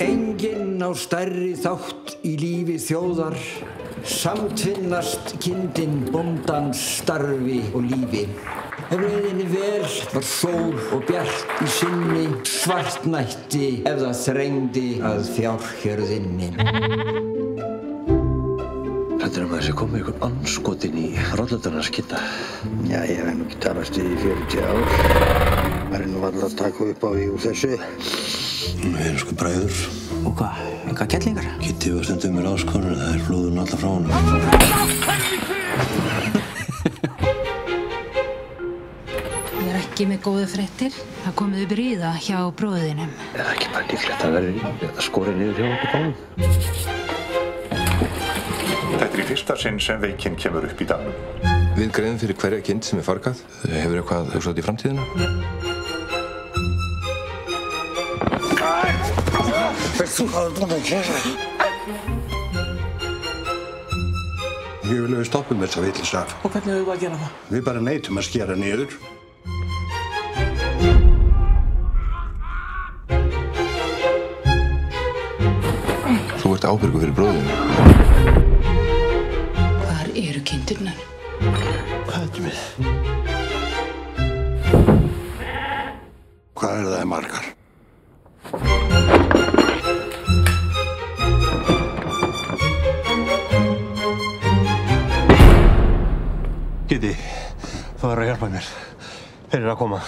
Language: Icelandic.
Enginn á stærri þátt í lífi þjóðar, samtvinnast kindin bóndans starfi og lífi. Ef leiðinni vel var sól og bjart í sinni, svartnætti ef það þrengdi að fjárhjörðinni. Þetta maður sem kom með einhvern andskotin í rollutarnas kitta. Já, ég hef nú ekki talast í 40 ár. Það nú varla að taka upp á í úr þessu. Við erum sko bræður. Og hvað? Enga kettlingar? Kitti var stundum með ráskonur, það flúðun alla frá honum. Ég ekki með góðu fréttir. Það komið upp ríða hjá bróðinum. Er það ekki bara líklegt að verði skorið niður hjá okkur báðum? Þetta í fyrsta sinn sem veikin kemur upp í dalnum. Við greiðum fyrir hverja kind sem fargað. Hefur eitthvað hugsað í framtíðina? Veistu hvað búin að gera? Ég vil að við stoppum þessa vitleysu af. Og hvernig höfum við að gera það? Við bara neitum að skera niður. Þú ert ábyrgur fyrir bróðinu. Hvar eru kindurnar? Hvað er við? Hvað er það margar? Kitti, þú verður að hjálpa mér. Þeir eru að koma.